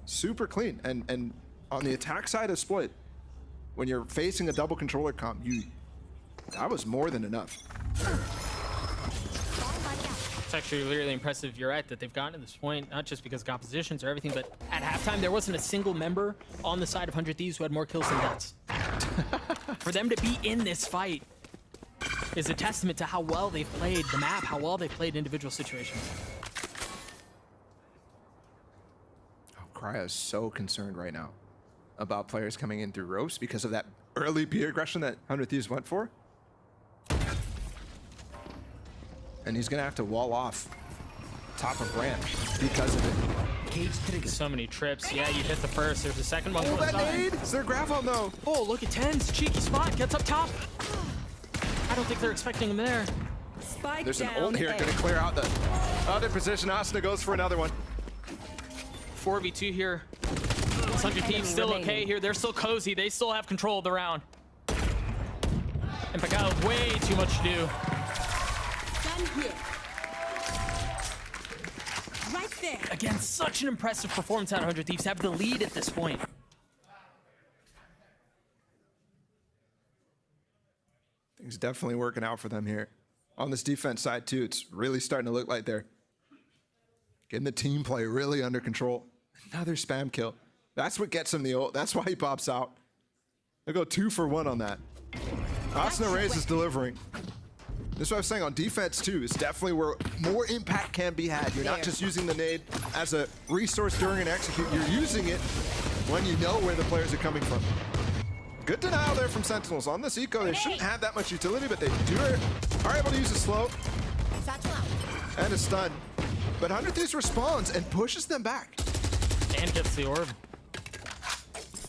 Speaker 2: super clean. And on the attack side of Split, when you're facing a double controller comp, that was more than enough.
Speaker 1: It's actually really impressive, you're right, that they've gotten to this point, not just because of compositions or everything, but at halftime, there wasn't a single member on the side of 100 Thieves who had more kills than deaths. For them to be in this fight is a testament to how well they've played the map, how well they've played individual situations.
Speaker 2: Oh, Cryo is so concerned right now about players coming in through ropes because of that early B aggression that 100 Thieves went for. And he's gonna have to wall off top of ramp because of it.
Speaker 5: Cage trigger.
Speaker 1: So many trips. Yeah, you hit the first. There's a second one.
Speaker 2: Oh,
Speaker 1: close
Speaker 2: that
Speaker 1: by.
Speaker 2: nade! Is there a grab on though?
Speaker 1: Oh, look at Tens. Cheeky spot. Gets up top. I don't think they're expecting him there.
Speaker 3: Spike
Speaker 2: There's an
Speaker 3: down
Speaker 2: ult here,
Speaker 3: A.
Speaker 2: gonna clear out the other position. Asuna goes for another one.
Speaker 1: 4v2 here. 100 Thieves still okay
Speaker 3: remaining.
Speaker 1: here. They're still cozy. They still have control of the round. And Pagao, way too much to do.
Speaker 4: Done here. Right there.
Speaker 1: Again, such an impressive performance out of 100 Thieves. Have the lead at this point.
Speaker 2: Things definitely working out for them here. On this defense side too, it's really starting to look like they're getting the team play really under control. Another spam kill. That's what gets him the ult. That's why he pops out. They go 2 for 1 on that. Asuna Reyes is delivering. This is what I was saying on defense too. It's definitely where more impact can be had. You're not just using the nade as a resource during an execute. You're using it when you know where the players are coming from. Good denial there from Sentinels. On this eco, they shouldn't have that much utility, but they are able to use a slow and a stun. But 100 Thieves responds and pushes them back.
Speaker 1: And gets the orb.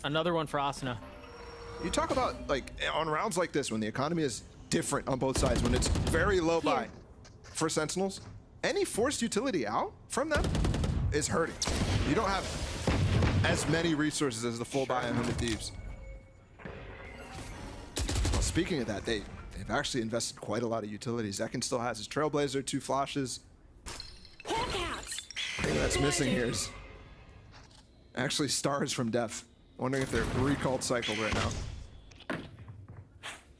Speaker 1: Another one for Asuna.
Speaker 2: You talk about, like, on rounds like this, when the economy is different on both sides, when it's very low buy for Sentinels, any forced utility out from them is hurting. You don't have as many resources as the full buy on 100 Thieves. Well, speaking of that, they've actually invested quite a lot of utilities. Zekin still has his Trailblazer, 2 flashes. The thing that's missing here is actually stars from Def. Wondering if they're recalled cycled right now.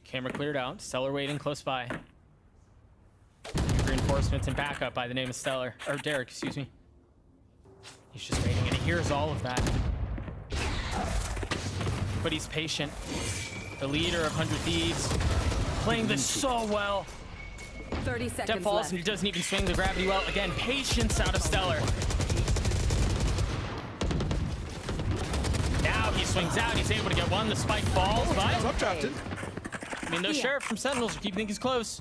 Speaker 1: Camera cleared out. Stellar waiting close by. Reinforcements and backup by the name of Stellar. Or Derek, excuse me. He's just waiting, and he hears all of that. But he's patient. The leader of 100 Thieves. Playing this so well.
Speaker 3: 30
Speaker 1: Step
Speaker 3: seconds
Speaker 1: falls,
Speaker 3: left.
Speaker 1: and he doesn't even swing the gravity well. Again, patience out of Stellar. Now he swings out. He's able to get one. The spike falls,
Speaker 2: He's
Speaker 1: but
Speaker 2: updrafted.
Speaker 1: I mean, those Sheriff from Sentinels are keeping things close.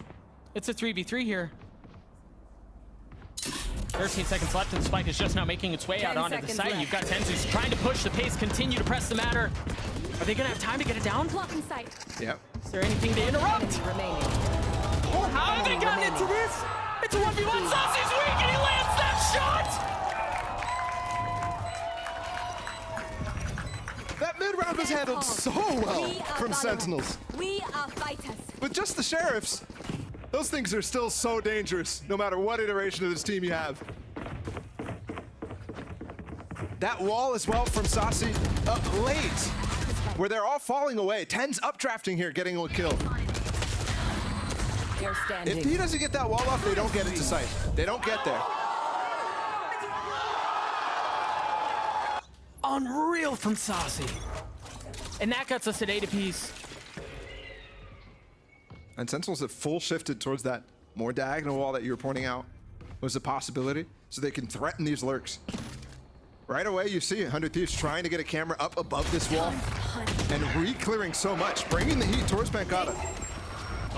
Speaker 1: It's a 3v3 here. 13 seconds left, and the spike is just now making its way
Speaker 3: 10
Speaker 1: out onto the
Speaker 3: seconds
Speaker 1: site.
Speaker 3: left.
Speaker 1: You've got Tens who's trying to push the pace, continue to press the matter. Are they going to have time to get it down?
Speaker 4: Block in sight.
Speaker 2: Yep.
Speaker 1: Is there anything to interrupt?
Speaker 3: Enemy remaining.
Speaker 1: How have they gotten into this? It's a 1v1. Saucy's weak, and he lands that shot!
Speaker 2: That mid-round was handled so well
Speaker 4: We are
Speaker 2: from
Speaker 4: Valorant.
Speaker 2: Sentinels.
Speaker 4: We are fighters.
Speaker 2: But just the Sheriffs, those things are still so dangerous, no matter what iteration of this team you have. That wall as well from Saucy up late, where they're all falling away. Ten's updrafting here, getting a kill.
Speaker 3: They're standing.
Speaker 2: If he doesn't get that wall off, they don't get it to sight. They don't get there.
Speaker 1: Unreal from Saucy. And that gets us at 8 apiece.
Speaker 2: And Sentinels have full shifted towards that more diagonal wall that you were pointing out was a possibility, so they can threaten these lurks. Right away, you see 100 Thieves trying to get a camera up above this wall and re-clearing so much, bringing the heat towards Pancata.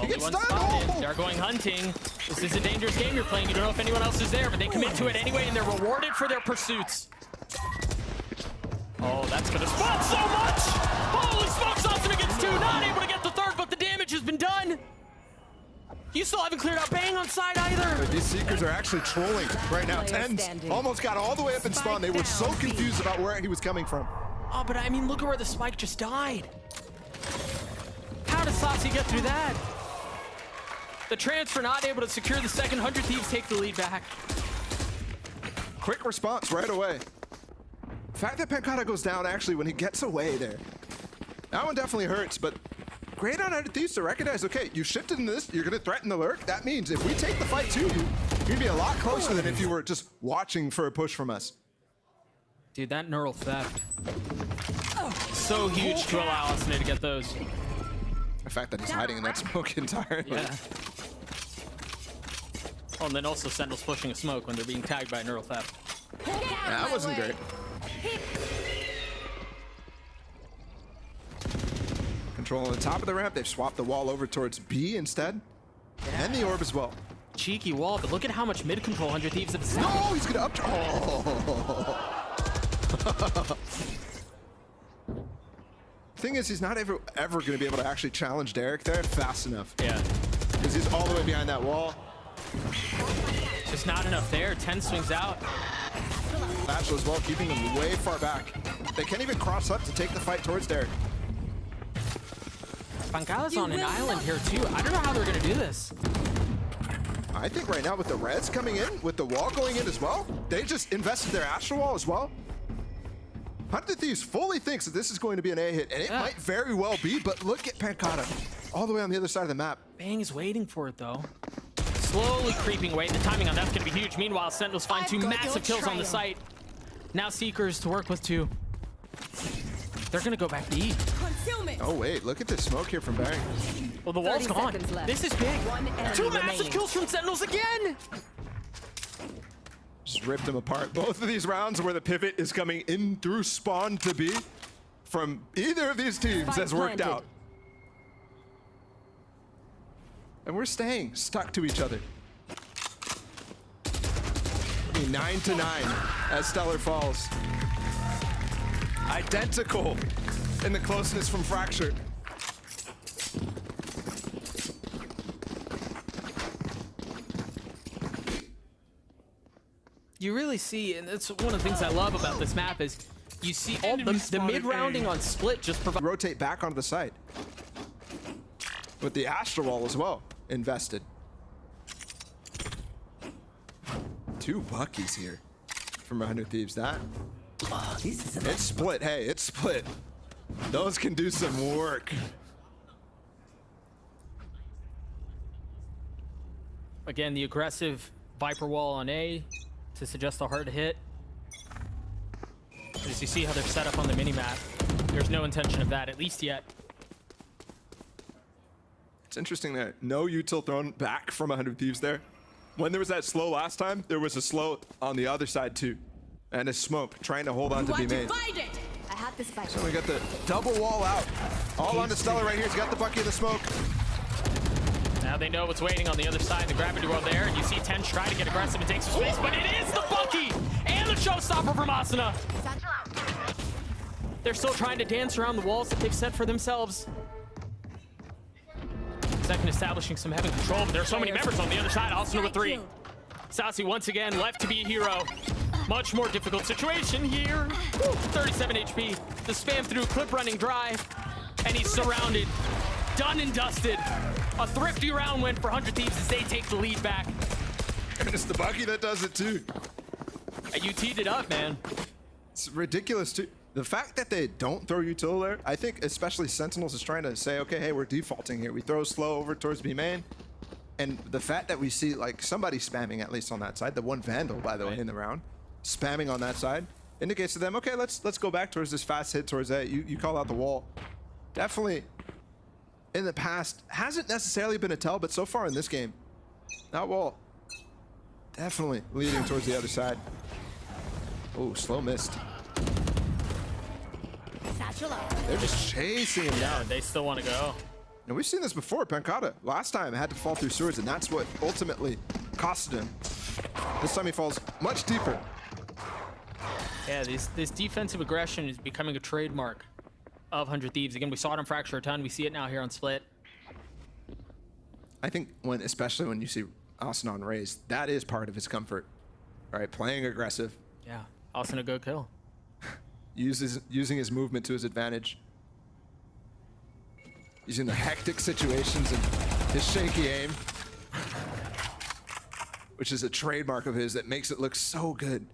Speaker 2: He gets
Speaker 1: One
Speaker 2: stunned.
Speaker 1: spotted.
Speaker 2: Oh!
Speaker 1: They're going hunting. This is a dangerous game you're playing. You don't know if anyone else is there, but they commit to it anyway, and they're rewarded for their pursuits. Oh, that's gonna spot so much! Holy smokes, Austin gets 2, not able to get the third, but the damage has been done. You still haven't cleared out Bang on side either.
Speaker 2: These Seekers are actually trolling right now.
Speaker 3: Player
Speaker 2: Tens
Speaker 3: standing.
Speaker 2: almost got all the way up in spawn. They were so
Speaker 3: down, B.
Speaker 2: confused about where he was coming from.
Speaker 1: Oh, but I mean, look at where the spike just died. How does Saucy get through that? The transfer not able to secure the second. 100 Thieves take the lead back.
Speaker 2: Quick response right away. The fact that Pancata goes down actually when he gets away there. That one definitely hurts, but great on 100 Thieves to recognize, okay, you shifted in this, you're gonna threaten the lurk. That means if we take the fight to you, you're gonna be a lot closer than if you were just watching for a push from us.
Speaker 1: Dude, that neural theft. So huge to allow us to get those.
Speaker 2: The fact that he's hiding in that smoke entirely.
Speaker 1: Yeah. Oh, and then also Sentinels pushing a smoke when they're being tagged by neural theft.
Speaker 2: Yeah, that wasn't great. Control on the top of the ramp. They've swapped the wall over towards B instead. And the orb as well.
Speaker 1: Cheeky wall, but look at how much mid control 100 Thieves have.
Speaker 2: No, he's gonna up. Oh. Thing is, he's not ever going to be able to actually challenge Derek there fast enough.
Speaker 1: Yeah.
Speaker 2: Because he's all the way behind that wall.
Speaker 1: Just not enough there. 10 swings out.
Speaker 2: Satchel as well, keeping him way far back. They can't even cross up to take the fight towards Derek.
Speaker 1: Pancala's on an island here too. I don't know how they're gonna do this.
Speaker 2: I think right now with the Reds coming in, with the wall going in as well, they just invested their Astral Wall as well. 100 Thieves fully thinks that this is going to be an A hit, and it might very well be, but look at Pancata all the way on the other side of the map.
Speaker 1: Bang is waiting for it though. Slowly creeping away. The timing on that's gonna be huge. Meanwhile, Sentinels find two massive kills on the site. Now Seekers to work with two. They're gonna go back to E.
Speaker 2: Oh wait, look at this smoke here from Bang.
Speaker 1: Well, the wall's
Speaker 3: 30
Speaker 1: gone.
Speaker 3: seconds left.
Speaker 1: This is big.
Speaker 3: One enemy
Speaker 1: Two massive
Speaker 3: remaining.
Speaker 1: kills from Sentinels again.
Speaker 2: Just ripped them apart. Both of these rounds where the pivot is coming in through spawn to B from either of these teams
Speaker 3: Spike
Speaker 2: has worked
Speaker 3: planted.
Speaker 2: out. And we're staying stuck to each other. 9-9 as Stellar falls. Identical in the closeness from Fracture.
Speaker 1: You really see, and that's one of the things I love about this map is you see all the mid-rounding on Split just provide.
Speaker 2: Rotate back onto the site. With the Astral Wall as well invested. Two Buckies here from 100 Thieves. That
Speaker 5: Oh, this is a
Speaker 2: it's Split. Hey, it's Split. Those can do some work.
Speaker 1: Again, the aggressive Viper wall on A to suggest a hard hit. As you see how they're set up on the minimap, there's no intention of that, at least yet.
Speaker 2: It's interesting that no util thrown back from 100 Thieves there. When there was that slow last time, there was a slow on the other side too. And a smoke trying to hold on to be made.
Speaker 4: I had this fight.
Speaker 2: So we got the double wall out. All onto Stellar right here. He's got the Bucky of the smoke.
Speaker 1: Now they know what's waiting on the other side, the gravity well there, and you see Tench try to get aggressive and take some space, but it is the Bucky and the showstopper from Asuna. They're still trying to dance around the walls that they've set for themselves. Second establishing some heaven control, but there are so many members on the other side. Asuna with 3. Sassy once again left to be a hero. Much more difficult situation here. 37 HP. The spam through, clip running dry, and he's surrounded. Done and dusted. A thrifty round win for 100 Thieves as they take the lead back.
Speaker 2: And it's the Bucky that does it too.
Speaker 1: You teed it up, man.
Speaker 2: It's ridiculous too. The fact that they don't throw util there, I think especially Sentinels is trying to say, okay, hey, we're defaulting here. We throw slow over towards B main. And the fact that we see like somebody spamming at least on that side, the one Vandal, by the way, in the round, spamming on that side, indicates to them, okay, let's go back towards this fast hit towards that. You call out the wall. Definitely in the past, hasn't necessarily been a tell, but so far in this game, that wall definitely leading towards the other side. Oh, slow missed. They're just chasing him down.
Speaker 1: They still want to go.
Speaker 2: And we've seen this before. Pancata last time had to fall through sewers, and that's what ultimately costed him. This time he falls much deeper.
Speaker 1: Yeah, this defensive aggression is becoming a trademark of 100 Thieves. Again, we saw it on Fracture a ton. We see it now here on Split.
Speaker 2: I think especially when you see Asuna on Raze, that is part of his comfort. All right, playing aggressive.
Speaker 1: Yeah, Asuna go kill.
Speaker 2: Using his movement to his advantage. Using the hectic situations and his shaky aim. Which is a trademark of his that makes it look so good.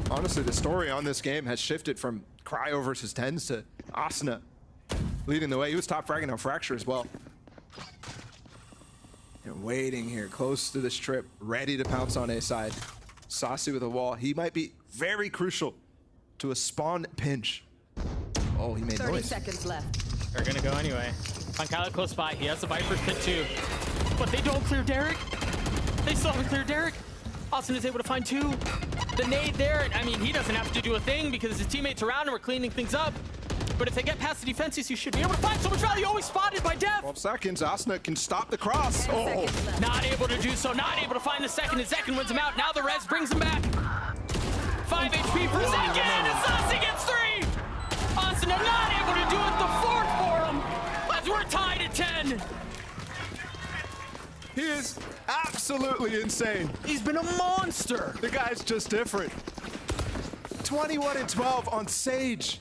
Speaker 2: Honestly, the story on this game has shifted from Cryo versus Tens to Asuna leading the way. He was top fragging on Fracture as well. And waiting here, close to this trip, ready to pounce on A side. Saucy with a wall. He might be very crucial to a spawn pinch. Oh, he made
Speaker 3: 30
Speaker 2: noise.
Speaker 3: seconds left.
Speaker 1: They're gonna go anyway. Pancala close by. He has the Viper's pit too. But they don't clear Derek. They still haven't cleared Derek. Austin is able to find 2. The nade there, I mean, he doesn't have to do a thing because his teammates around him are cleaning things up. but if they get past the defenses, you should be able to find so much value. Always spotted by Dev.
Speaker 2: 12 seconds. Asuna can stop the cross.
Speaker 3: 10
Speaker 2: Oh,
Speaker 3: seconds left.
Speaker 1: Not able to do so. Not able to find the second. And Zekin wins him out. Now the res brings him back. 5 HP for Zekin. And Sasi gets 3. Asuna not able to do it. The 4th for him. As we're tied at 10.
Speaker 2: he is absolutely insane.
Speaker 1: He's been a monster.
Speaker 2: The guy's just different. 21 and 12 on Sage.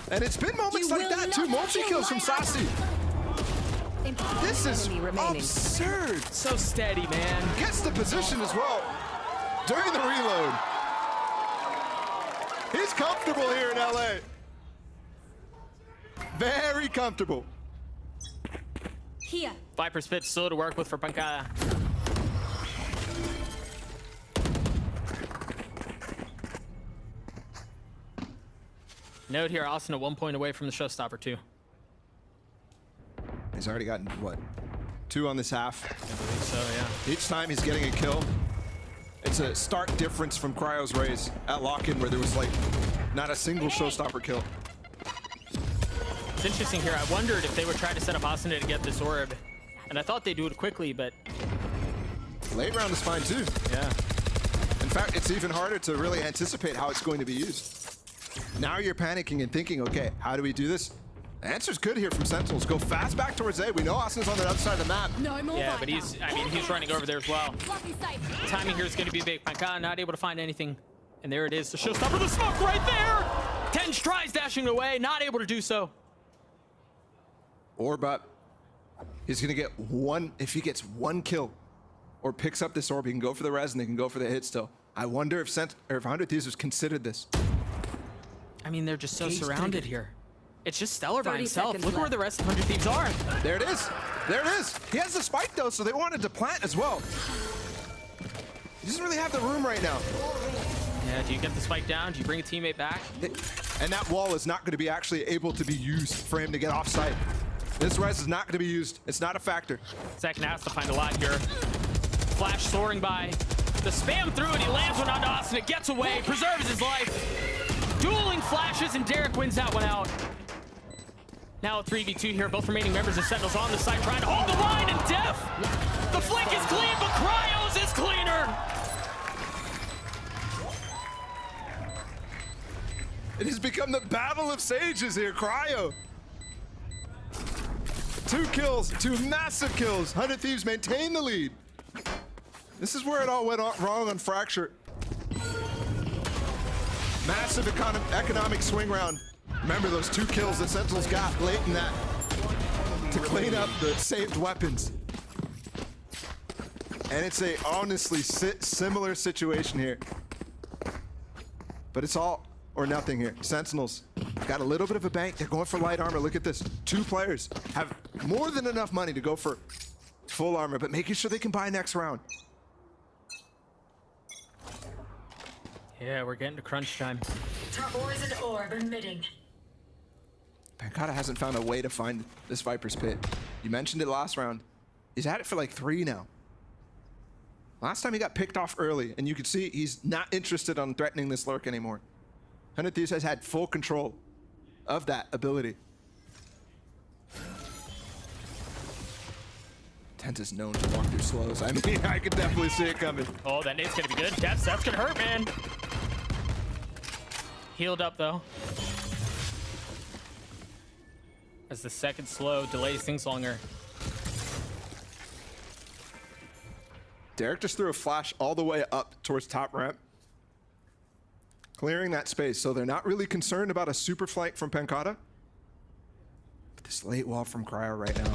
Speaker 2: And it's been moments like that too. Multi-kills from Sasi. This is
Speaker 3: Enemy remaining.
Speaker 2: absurd.
Speaker 1: So steady, man.
Speaker 2: Gets the position as well during the reload. He's comfortable here in LA. Very comfortable.
Speaker 4: Here.
Speaker 1: Viper's Pit still to work with for Pancada. Note here, Asuna 1 point away from the showstopper too.
Speaker 2: He's already gotten, what, 2 on this half.
Speaker 1: I believe so, yeah.
Speaker 2: Each time he's getting a kill. It's a stark difference from Cryo's raise at lock-in where there was like not a single showstopper kill.
Speaker 1: It's interesting here. I wondered if they would try to set up Asuna to get this orb. And I thought they'd do it quickly, but
Speaker 2: Late round is fine too.
Speaker 1: yeah.
Speaker 2: In fact, it's even harder to really anticipate how it's going to be used. Now you're panicking and thinking, okay, how do we do this? The answer's good here from Sentinels. Go fast back towards A. We know Asuna's on the other side of the map.
Speaker 4: No more.
Speaker 1: Yeah, but he's running over there as well.
Speaker 4: Blocking sight.
Speaker 1: Timing here is going to be big. Pancada not able to find anything. And there it is. The showstopper, the smoke right there. Tenj tries dashing away, not able to do so.
Speaker 2: Orb up. He's gonna get one, if he gets 1 kill or picks up this orb, he can go for the res and they can go for the hit still. I wonder if 100 Thieves has considered this.
Speaker 1: I mean, they're just so surrounded here. It's just Stellar by
Speaker 3: 30
Speaker 1: himself.
Speaker 3: seconds
Speaker 1: Look where
Speaker 3: left.
Speaker 1: the rest of 100 Thieves are.
Speaker 2: There it is. There it is. He has the spike though, so they wanted to plant as well. He doesn't really have the room right now.
Speaker 1: Yeah, do you get the spike down? Do you bring a teammate back?
Speaker 2: And that wall is not going to be actually able to be used for him to get off site. This res is not going to be used. It's not a factor.
Speaker 1: Second has to find a lot here. Flash soaring by. The spam through it. He lands one onto Asuna, gets away, preserves his life. Dueling flashes, and Derek wins that one out. Now a 3v2 here. Both remaining members of Sentinels on the side trying to hold the line, and Def. The flank is clean, but Cryos is cleaner.
Speaker 2: It has become the battle of sages here, Cryo. 2 kills, 2 massive kills. 100 Thieves maintain the lead. This is where it all went wrong on Fracture. Massive economic swing round. Remember those 2 kills that Sentinels got late in that to clean up the saved weapons. And it's a honestly similar situation here. But it's all or nothing here. Sentinels got a little bit of a bank. They're going for light armor. Look at this. 2 players have more than enough money to go for full armor, but making sure they can buy next round.
Speaker 1: Yeah, we're getting to crunch time.
Speaker 8: Poison orb emitting.
Speaker 2: Pancada hasn't found a way to find this Viper's Pit. You mentioned it last round. He's had it for like 3 now. Last time he got picked off early, and you could see he's not interested on threatening this lurk anymore. 100 Thieves has had full control of that ability. Tent is known to walk through slows. I mean, I could definitely see it coming.
Speaker 1: Oh, that nade's gonna be good. That's gonna hurt, man. Healed up though. As the second slow delays things longer.
Speaker 2: Derek just threw a flash all the way up towards top ramp, clearing that space. So they're not really concerned about a super flank from Pancada. But this late wall from Cryo right now.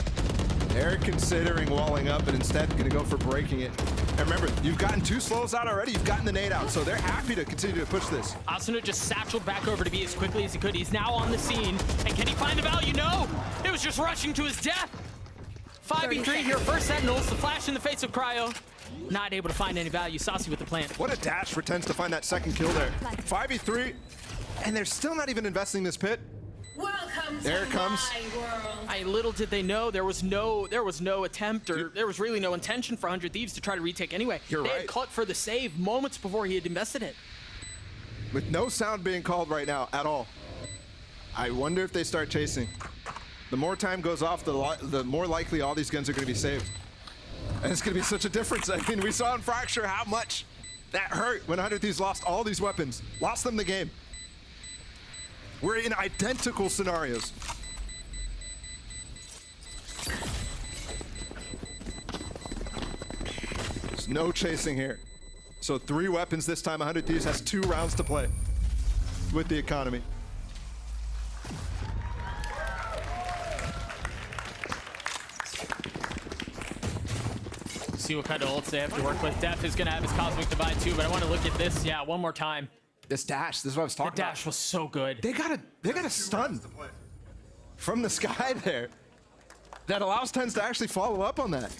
Speaker 2: They're considering walling up and instead gonna go for breaking it. And remember, you've gotten 2 slows out already. You've gotten the nade out, so they're happy to continue to push this.
Speaker 1: Asuna just satcheled back over to B as quickly as he could. He's now on the scene. And can he find the value? No! It was just rushing to his death. 5v3 here, first Sentinels. The flash in the face of Cryo. Not able to find any value. Saucy with the plant.
Speaker 2: What a dash for Tens to find that second kill there. 5v3, and they're still not even investing this pit.
Speaker 8: Welcome
Speaker 2: There
Speaker 8: to
Speaker 2: it comes.
Speaker 8: my world.
Speaker 1: Little did they know there was no attempt, or there was really no intention for 100 Thieves to try to retake anyway.
Speaker 2: You're
Speaker 1: They
Speaker 2: right.
Speaker 1: had cut for the save moments before he had invested it.
Speaker 2: With no sound being called right now at all. I wonder if they start chasing. The more time goes off, the more likely all these guns are going to be saved. And it's going to be such a difference. I mean, we saw in Fracture how much that hurt when 100 Thieves lost all these weapons, lost them the game. We're in identical scenarios. There's no chasing here. So 3 weapons this time. 100 Thieves has 2 rounds to play with the economy.
Speaker 1: See what kind of ults they have to work with. Def is going to have his Cosmic Divide too, but I want to look at this, yeah, one more time.
Speaker 2: This dash, this is what I was talking
Speaker 1: The dash was so good.
Speaker 2: They got a stun from the sky there that allows Tens to actually follow up on that.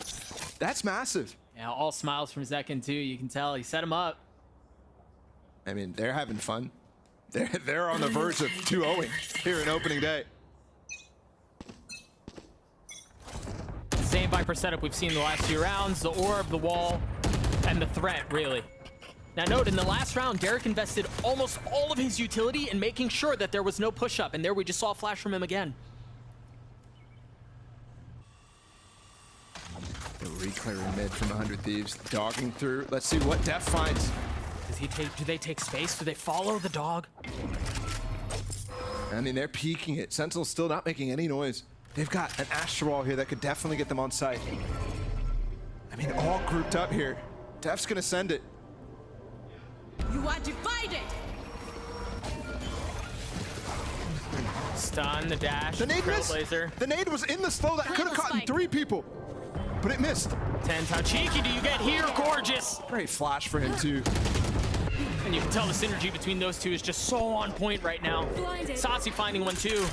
Speaker 2: That's massive.
Speaker 1: Yeah, all smiles from Zekin too. You can tell he set him up.
Speaker 2: I mean, they're having fun. They're on the verge of 2-0 here in opening day.
Speaker 1: Same Viper setup we've seen the last few rounds. The orb, the wall, and the threat, really. Now note, in the last round, Derek invested almost all of his utility in making sure that there was no push-up, and there we just saw a flash from him again.
Speaker 2: The reclearing mid from 100 Thieves, dogging through. Let's see what Def finds.
Speaker 1: Do they take space? Do they follow the dog?
Speaker 2: I mean, they're peeking it. Sentinel's still not making any noise. They've got an Astral Wall here that could definitely get them on site. I mean, all grouped up here. Def's gonna send it.
Speaker 4: You are divided.
Speaker 1: Stun, the dash,
Speaker 2: The nade missed.
Speaker 1: Trailblazer.
Speaker 2: The nade was in the slow that could have caught 3 people, but it missed.
Speaker 1: Tens, how cheeky do you get here? Gorgeous.
Speaker 2: Great flash for him too.
Speaker 1: And you can tell the synergy between those two is just so on point right now.
Speaker 4: Blinded.
Speaker 1: Satsi finding one too.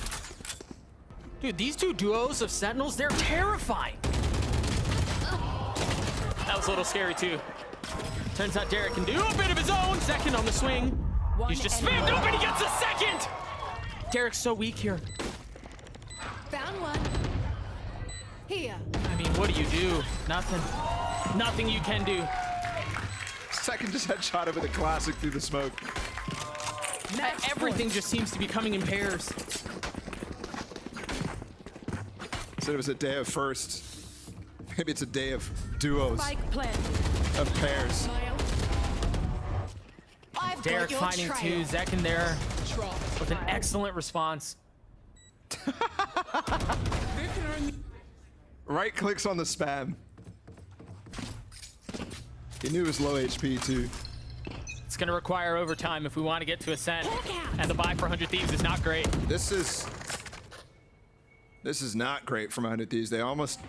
Speaker 1: Dude, these 2 duos of Sentinels, they're terrifying. That was a little scary too. Turns out Derek can do a bit of his own. Second on the swing. He's just spammed open, he gets a second! Derek's so weak here.
Speaker 4: Found one. Here.
Speaker 1: I mean, what do you do? Nothing. Nothing you can do.
Speaker 2: Second just headshot him with a classic through the smoke.
Speaker 1: Everything just seems to be coming in pairs.
Speaker 2: Said it was a day of firsts. Maybe it's a day of duos,
Speaker 3: Spike plant.
Speaker 2: of pairs.
Speaker 4: I've
Speaker 1: Derek
Speaker 4: got your
Speaker 1: finding
Speaker 4: trail.
Speaker 1: 2, Zekin there with an excellent response.
Speaker 2: Right clicks on the spam. He knew it was low HP too.
Speaker 1: It's going to require overtime if we want to get to Ascent. And the buy for 100 Thieves is not great.
Speaker 2: This is not great from 100 Thieves. They almost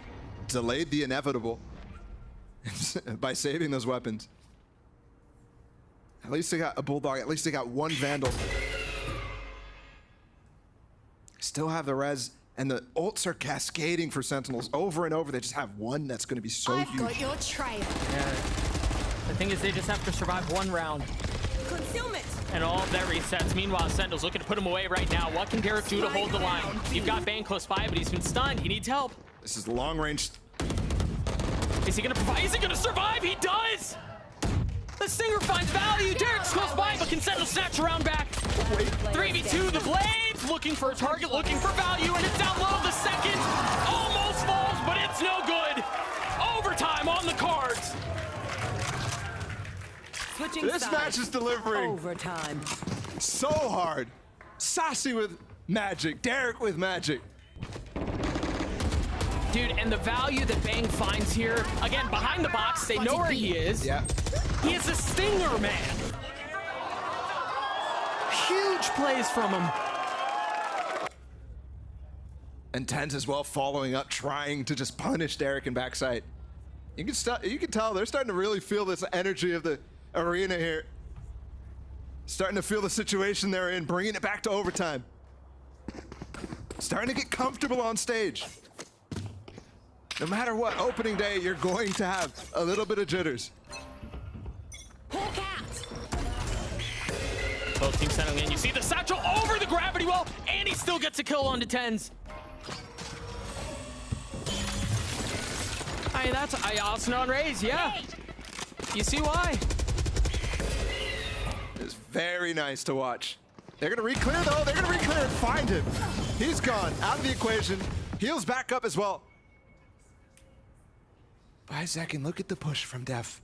Speaker 2: delayed the inevitable by saving those weapons. At least they got a Bulldog. At least they got 1 Vandal. Still have the res, and the ults are cascading for Sentinels over and over. They just have one that's going to be so
Speaker 4: I've
Speaker 2: huge.
Speaker 4: got your trail.
Speaker 1: Yeah. The thing is, they just have to survive 1 round.
Speaker 4: Concealment.
Speaker 1: And all of that resets. Meanwhile, Sentinel's looking to put him away right now. What can Derek do to hold the line? You've got Bane close by, but he's been stunned. He needs help.
Speaker 2: This is long range.
Speaker 1: Is he gonna provide? Is he gonna survive? He does! The Stinger finds value. Derek's close by, but can Sentinel snatch around back? 3v2, the Blades looking for a target, looking for value, and it's down low. The second almost falls, but it's no good. Overtime on the cards.
Speaker 3: Switching
Speaker 2: This
Speaker 3: sides.
Speaker 2: match is delivering
Speaker 3: Overtime.
Speaker 2: so hard. Sassy with magic. Derek with magic.
Speaker 1: Dude, and the value that Bang finds here, again, behind the box, they know where he is.
Speaker 2: Yeah.
Speaker 1: He is a Stinger, man. Huge plays from him.
Speaker 2: And Tens as well following up, trying to just punish Derek in backside. You can tell they're starting to really feel this energy of the arena here. Starting to feel the situation they're in, bringing it back to overtime. Starting to get comfortable on stage. No matter what, opening day, you're going to have a little bit of jitters.
Speaker 4: Hawk out.
Speaker 1: Both teams settling in. You see the satchel over the gravity well, and he still gets a kill onto Tens. Hey, that's Austin on Raze, yeah. You see why?
Speaker 2: It's very nice to watch. They're gonna re-clear though. They're gonna re-clear and find him. He's gone out of the equation. Heals back up as well. By a second, look at the push from Def.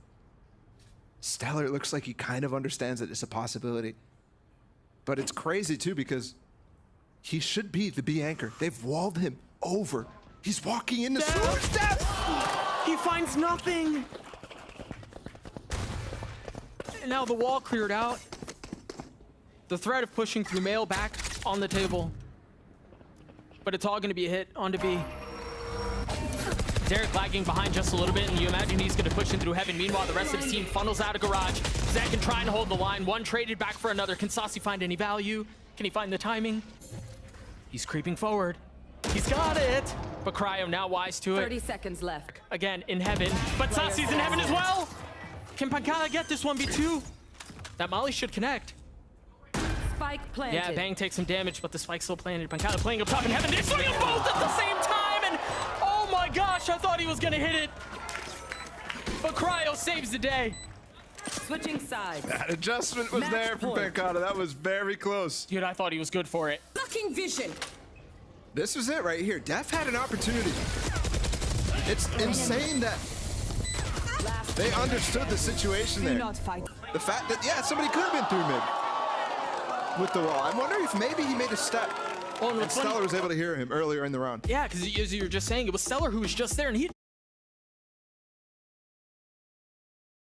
Speaker 2: Stellar, it looks like he kind of understands that it's a possibility. But it's crazy too because he should be the B anchor. They've walled him over. He's walking into sewers. Def!
Speaker 1: He finds nothing. And now the wall cleared out. The threat of pushing through mail back on the table. But it's all going to be a hit onto B. Derek lagging behind just a little bit, and you imagine he's going to push in through heaven. Meanwhile, the rest of his team funnels out of garage. Zekin trying to hold the line. One traded back for another. Can Saucy find any value? Can he find the timing? He's creeping forward. He's got it. But Cryo now wise to it.
Speaker 3: 30 seconds left.
Speaker 1: Again, in heaven. But Saucy's in heaven as well. Can Pancala get this 1v2? That Molly should connect.
Speaker 3: Spike planted.
Speaker 1: Yeah, Bang takes some damage, but the spike's still planted. Pancala playing up top in heaven. They're swinging both at the same time, and oh my gosh, I thought he was gonna hit it. But Cryo saves the day.
Speaker 3: Switching sides.
Speaker 2: That adjustment was
Speaker 3: Match
Speaker 2: there from
Speaker 3: point.
Speaker 2: Pancata. That was very close.
Speaker 1: Dude, I thought he was good for it.
Speaker 3: Blocking vision.
Speaker 2: This was it right here. Def had an opportunity. It's insane that they understood the situation
Speaker 3: Do
Speaker 2: there.
Speaker 3: not fight.
Speaker 2: The fact that, yeah, somebody could have been through mid with the wall. I'm wondering if maybe he made a step
Speaker 1: Oh, and
Speaker 2: and
Speaker 1: what's funny-
Speaker 2: Stellar was able to hear him earlier in the round.
Speaker 1: Yeah, because as you were just saying, it was Stellar who was just there, and he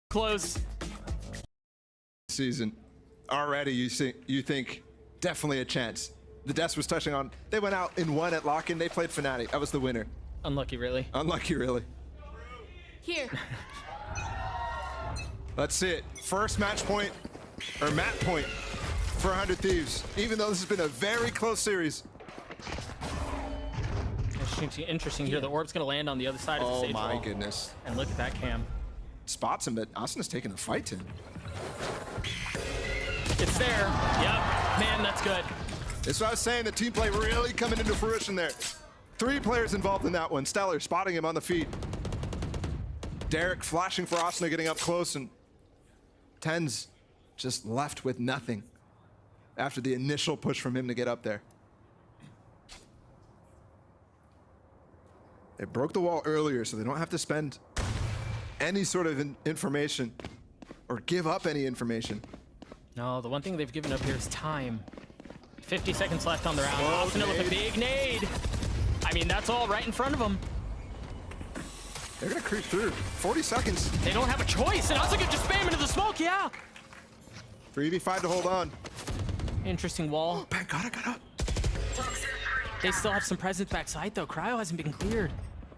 Speaker 1: close.
Speaker 2: Season already, you think definitely a chance. The Des was touching on. They went out in one at lock-in. They played Fnatic. That was the winner.
Speaker 1: Unlucky, really.
Speaker 2: Unlucky, really.
Speaker 6: Here.
Speaker 2: Let's see it. First match point, or mat point for 100 Thieves. Even though this has been a very close series.
Speaker 1: Interesting here. The orb's going to land on the other side of the
Speaker 2: Oh
Speaker 1: stage
Speaker 2: my
Speaker 1: wall.
Speaker 2: goodness.
Speaker 1: And look at that cam.
Speaker 2: Spots him, but Asana's taking the fight to him.
Speaker 1: It's there. Yep. Man, that's good.
Speaker 2: That's what I was saying. The team play really coming into fruition there. 3 players involved in that one. Stellar spotting him on the feet. Derek flashing for Asuna, getting up close, and Tens just left with nothing after the initial push from him to get up there. They broke the wall earlier, so they don't have to spend any sort of information or give up any information.
Speaker 1: No, the one thing they've given up here is time. 50 seconds left on the round.
Speaker 2: Whoa,
Speaker 1: Asuna with a
Speaker 2: nade.
Speaker 1: big nade. I mean, that's all right in front of them.
Speaker 2: They're gonna creep through. 40 seconds.
Speaker 1: They don't have a choice, and Asuka just spam into the smoke, yeah.
Speaker 2: 3v5 to hold on.
Speaker 1: Interesting wall.
Speaker 2: Pancata got up.
Speaker 1: They still have some presence backside, though. Cryo hasn't been cleared.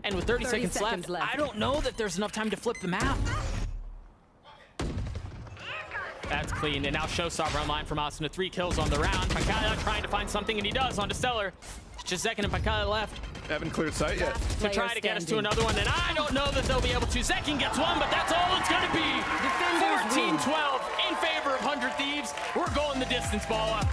Speaker 1: And with 30 seconds
Speaker 3: seconds left.
Speaker 1: I don't know that there's enough time to flip the map. That's clean, and now Showstopper online from Asuna. 3 kills on the round. Pancata trying to find something, and he does onto Stellar. It's just Zekin and Pancata left
Speaker 2: Haven't cleared sight yet.
Speaker 1: to try to get us to another one, and I don't know that they'll be able to. Zekin gets one, but that's all it's going to be.
Speaker 3: Defenders win.
Speaker 1: 14-12 in favor of 100 Thieves. We're going the distance, Balla.